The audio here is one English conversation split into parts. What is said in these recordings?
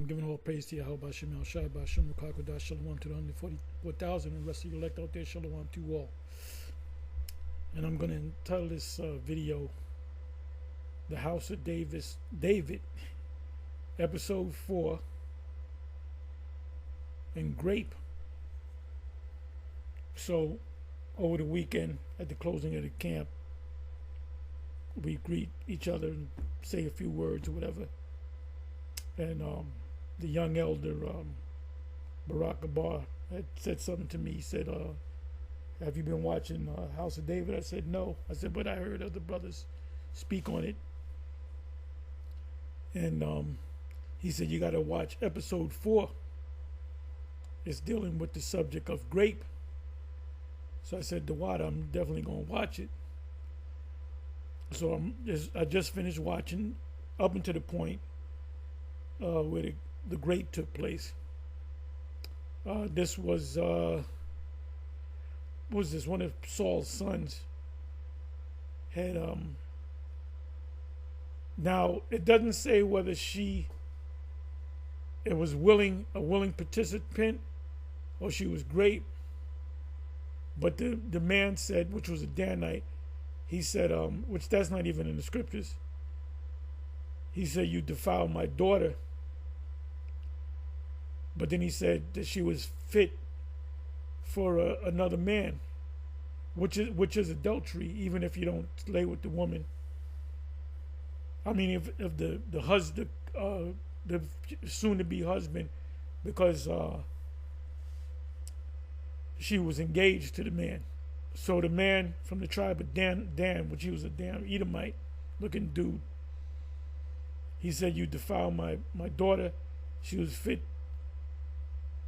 I'm giving all praise to Yahweh Shem El Shai B'Shem Rukakodah. Shalom to the 144,000 and the rest of you elect out there. Shalom to you all. And I'm going to entitle this video, The House of David, Episode 4, and Grape. So, over the weekend, at the closing of the camp, we greet each other and say a few words or whatever. And the young elder, Barack Abar, had said something to me. He said, have you been watching House of David? I said, no. I said, but I heard other brothers speak on it. And he said, you got to watch episode 4. It's dealing with the subject of grape. So I said, Dawada, I'm definitely going to watch it. So I just finished watching up until the point where the grape took place. This was this one of Saul's sons had now it doesn't say whether it was a willing participant or she was grape, but the man said, which was a Danite, he said, which that's not even in the scriptures, he said, you defiled my daughter. But then he said that she was fit for another man, which is adultery, even if you don't lay with the woman. I mean, if the husband, the soon-to-be husband, because she was engaged to the man. So the man from the tribe of Dan, which he was a damn Edomite looking dude, he said, you defiled my daughter. She was fit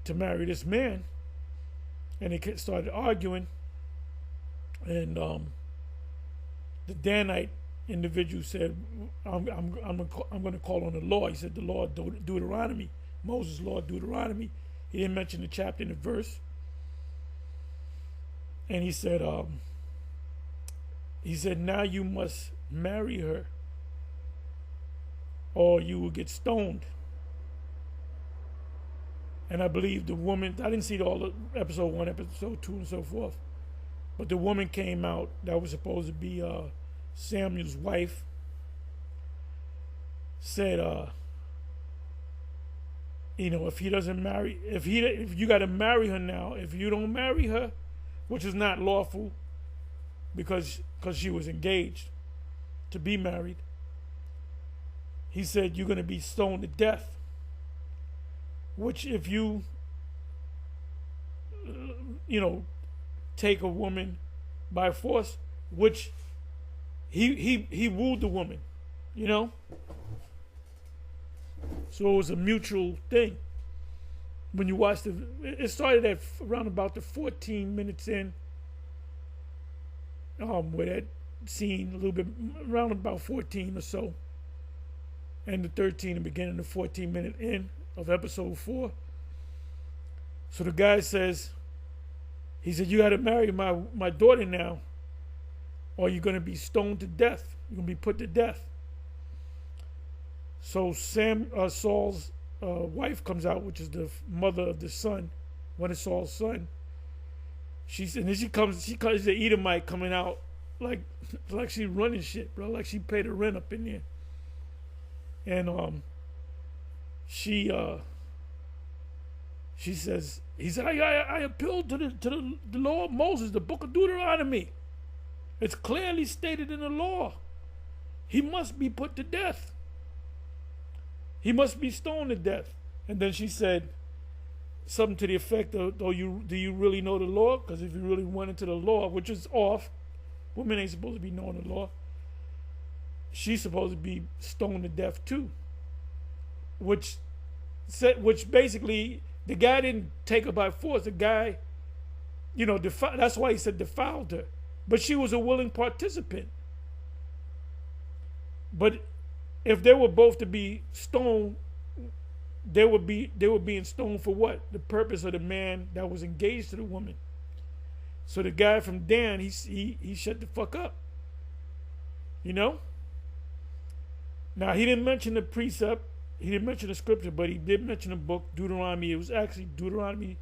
to marry this man. And they started arguing. And the Danite individual said, I'm going to call on the law. He said the law, Deuteronomy, Moses' law, Deuteronomy. He didn't mention the chapter and the verse. And he said, now you must marry her, or you will get stoned. And I believe the woman, I didn't see all the episode 1, episode 2, and so forth, but the woman came out that was supposed to be Samuel's wife, said, if he doesn't marry, if you got to marry her now, if you don't marry her, which is not lawful because she was engaged to be married, he said, you're going to be stoned to death. Which if you, take a woman by force, which he wooed the woman, So it was a mutual thing. When you watch it started at around about the 14 minutes in, where that scene, a little bit, around about 14 or so, and the 13, the beginning of the 14-minute in of episode 4. So the guy says, he said, you got to marry my daughter now, or you're going to be stoned to death. You're going to be put to death. So Saul's wife comes out, which is the mother of the son, one of Saul's son. And then she comes the Edomite coming out like she running shit, bro, like she paid her rent up in there. And she says, he said, I appeal to the law of Moses, the book of Deuteronomy. It's clearly stated in the law. He must be put to death. He must be stoned to death. And then she said something to the effect of, do you really know the law? Because if you really went into the law, which is off, women ain't supposed to be knowing the law. She's supposed to be stoned to death too. Which basically, the guy didn't take her by force. The guy, that's why he said defiled her. But she was a willing participant. But if they were both to be stoned, they were being stoned for what? The purpose of the man that was engaged to the woman. So the guy from Dan, he shut the fuck up. Now he didn't mention the precept he didn't mention the scripture, but he did mention a book, Deuteronomy. It was actually Deuteronomy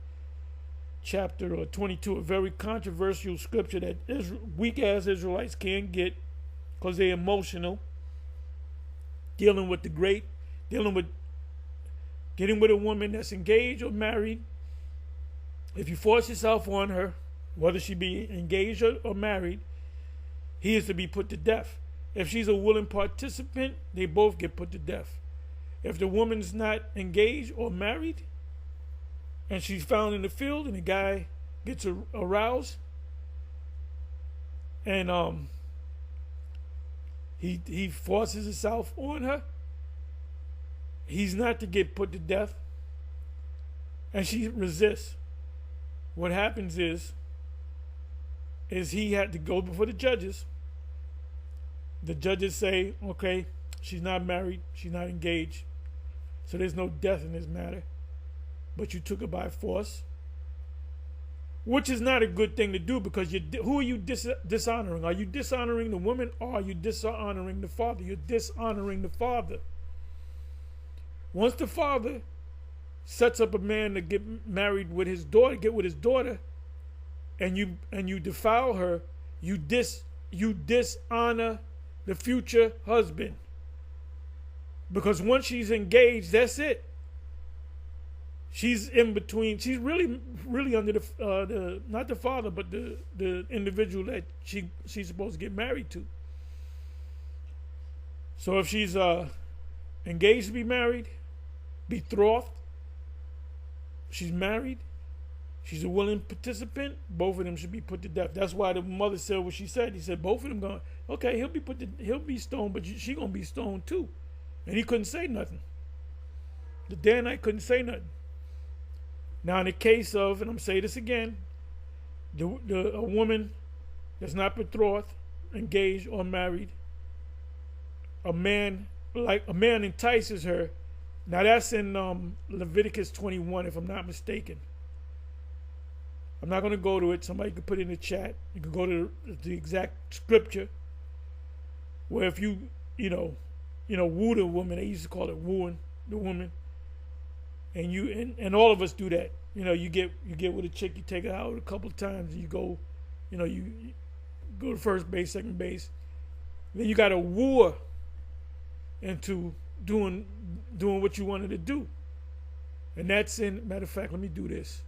chapter 22, a very controversial scripture that weak ass Israelites can't get because they're emotional, dealing with the grape, dealing with getting with a woman that's engaged or married. If you force yourself on her, whether she be engaged or married, he is to be put to death. If she's a willing participant, they both get put to death. If the woman's not engaged or married, and she's found in the field, and the guy gets aroused, and he forces himself on her, he's not to get put to death, and she resists. What happens is he had to go before the judges. The judges say, okay, she's not married, she's not engaged, so there's no death in this matter, but you took her by force, which is not a good thing to do, because who are you dishonoring? Are you dishonoring the woman, or are you dishonoring the father? You're dishonoring the father. Once the father sets up a man to get married with his daughter, and you defile her, you dishonor the future husband. Because once she's engaged, that's it. She's in between. She's really under the not the father, but the individual that she's supposed to get married to. So if she's engaged to be married, betrothed, she's married, she's a willing participant, both of them should be put to death. That's why the mother said what she said. He said both of them going, okay, he'll be stoned, but she gonna be stoned too. And he couldn't say nothing. The Danite couldn't say nothing. Now in the case of, and I'm saying this again, a woman that's not betrothed, engaged, or married, a man entices her. Now that's in Leviticus 21, if I'm not mistaken. I'm not going to go to it. Somebody can put it in the chat. You can go to the exact scripture where if you woo the woman, they used to call it wooing the woman, and all of us do that. You get with a chick, you take her out a couple of times, and you go, you go to first base, second base, then you got to woo her into doing what you wanted to do. And that's in, matter of fact, let me do this.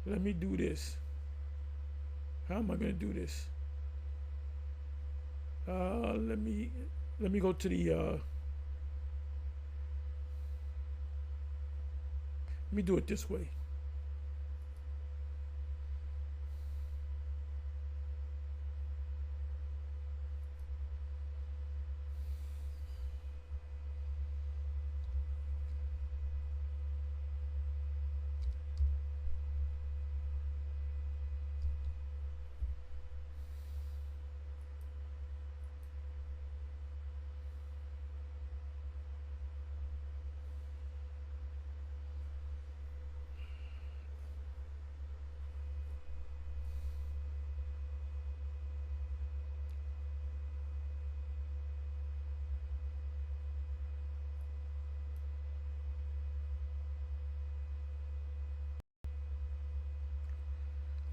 How am I going to do this? Let me go to the let me do it this way.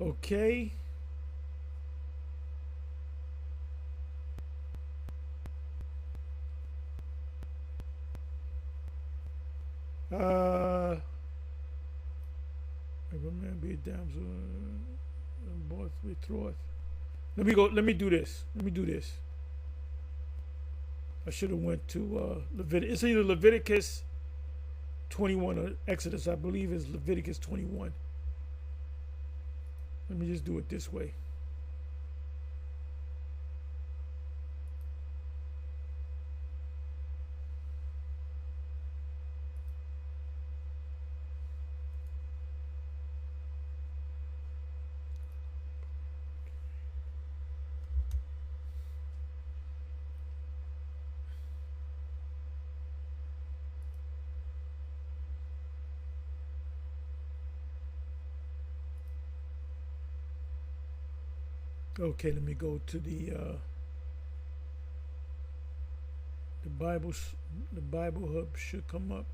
Okay. If a man be a damsel, both betrothed. Let me do this. I should have went to Leviticus. It's either Leviticus 21 or Exodus. I believe is Leviticus 21. Let me just do it this way. Okay, let me go to the Bible, the Bible Hub should come up.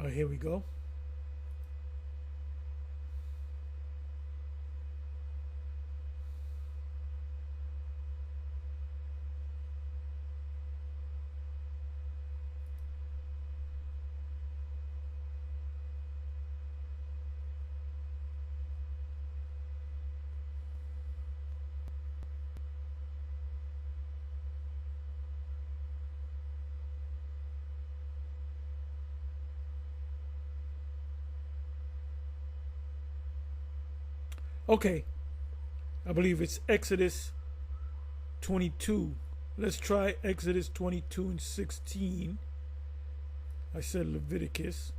Oh, here we go. Okay, I believe it's Exodus 22. Let's try Exodus 22 and 16. I said Leviticus.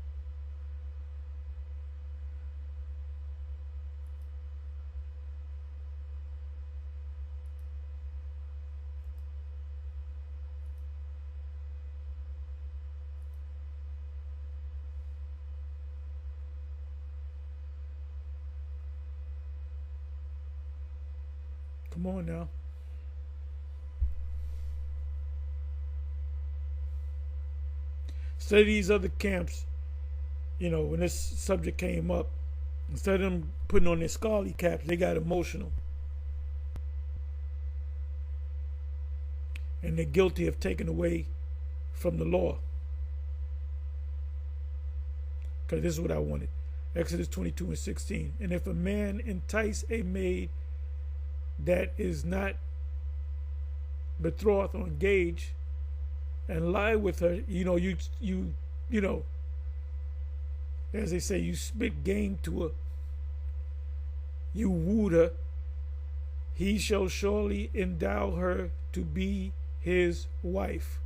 Come on now. Instead of these other camps, you know, when this subject came up, instead of them putting on their scholarly caps, they got emotional. And they're guilty of taking away from the law. Because this is what I wanted. Exodus 22 and 16. And if a man entice a maid that is not betrothed or engaged and lie with her, you know, as they say, you spit game to her, you wooed her, he shall surely endow her to be his wife.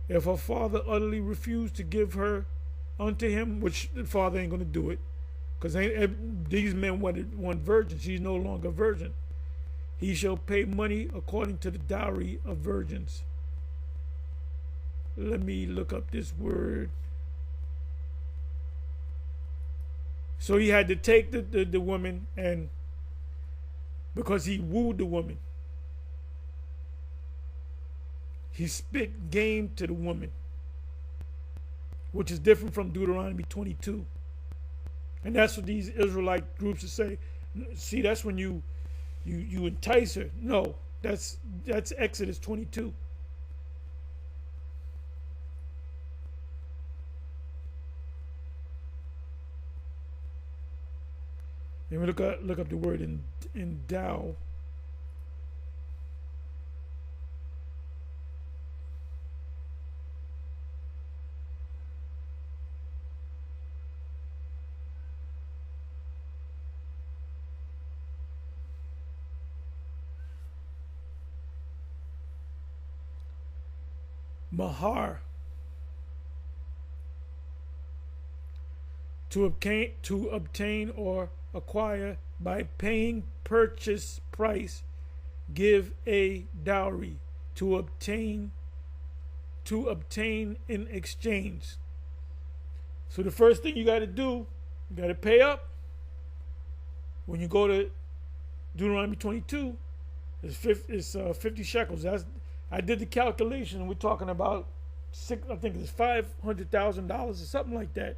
If her father utterly refused to give her unto him, which the father ain't going to do it, because these men want virgin. She's no longer a virgin. He shall pay money according to the dowry of virgins. Let me look up this word. So he had to take the woman, and because he wooed the woman, he spit game to the woman, which is different from Deuteronomy 22. And that's what these Israelite groups would say. See, that's when you entice her. No, that's Exodus 22. And we look up the word endow. Mahar, to obtain or acquire by paying purchase price, give a dowry, to obtain in exchange. So the first thing you got to do, you got to pay up. When you go to Deuteronomy 22, it's 50 shekels. I did the calculation, and we're talking about I think it's $500,000 or something like that.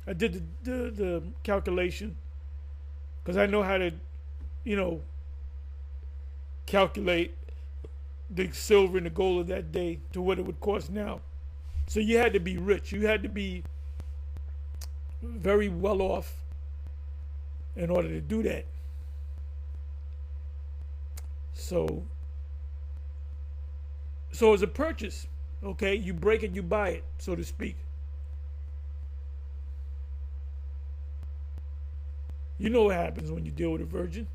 I did the calculation because I know how to, calculate the silver and the gold of that day to what it would cost now. So you had to be rich. You had to be very well off in order to do that. So it's a purchase, okay? You break it, you buy it, so to speak. You know what happens when you deal with a virgin.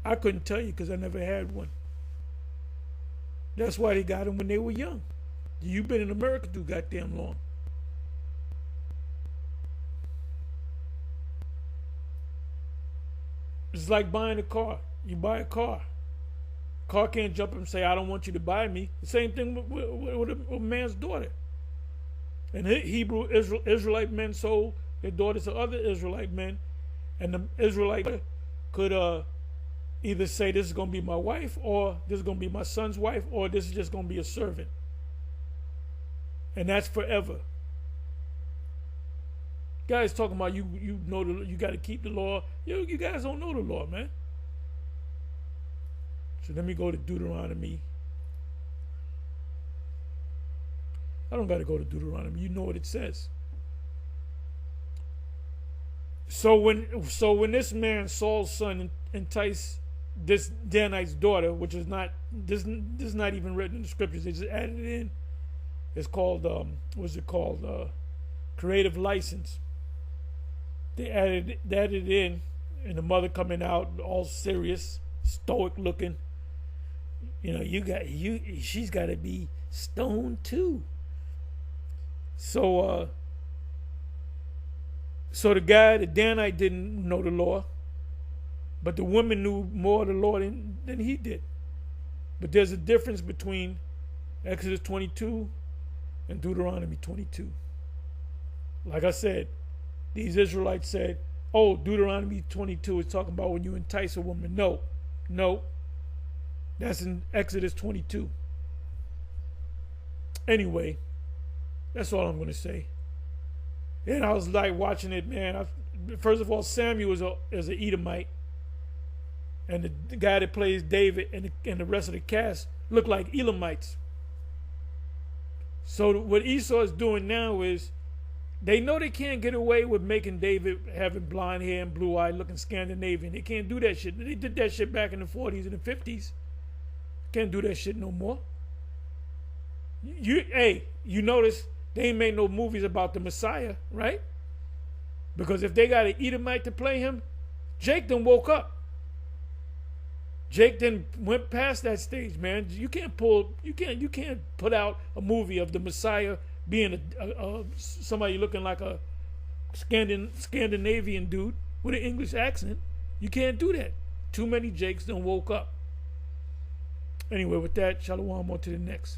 I couldn't tell you because I never had one. That's why they got them when they were young. You've been in America too goddamn long. It's like buying a car. You buy a car. car can't jump up and say, I don't want you to buy me. The same thing with a man's daughter. And Hebrew Israelite men sold their daughters to other Israelite men, and the Israelite could either say, this is going to be my wife, or this is going to be my son's wife, or this is just going to be a servant. And that's forever. Guys talking about you know you got to keep the law. You guys don't know the law, man. So let me go to Deuteronomy. I don't got to go to Deuteronomy. You know what it says. So when this man, Saul's son, enticed this Danite's daughter, which is not this is not even written in the scriptures, they just added it in. It's called what's it called? Creative license. They added it in, and the mother coming out all serious, stoic looking. You know, she's got to be stoned too. So the guy, the Danite, didn't know the law, but the woman knew more of the law than he did. But there's a difference between Exodus 22 and Deuteronomy 22. Like I said, these Israelites said, oh, Deuteronomy 22 is talking about when you entice a woman. No. That's in Exodus 22. Anyway, that's all I'm going to say. And I was like watching it, man. First of all, Samuel is an Edomite. And the guy that plays David and the rest of the cast look like Elamites. So what Esau is doing now is, they know they can't get away with making David having blonde hair and blue eye looking Scandinavian. They can't do that shit. They did that shit back in the 40s and the 50s. Can't do that shit no more. You notice they ain't made no movies about the Messiah, right? Because if they got an Edomite to play him, Jake done woke up. Jake then went past that stage, man. You can't put out a movie of the Messiah being somebody looking like a Scandinavian dude with an English accent. You can't do that. Too many Jakes done woke up. Anyway, with that, shalom, on to the next.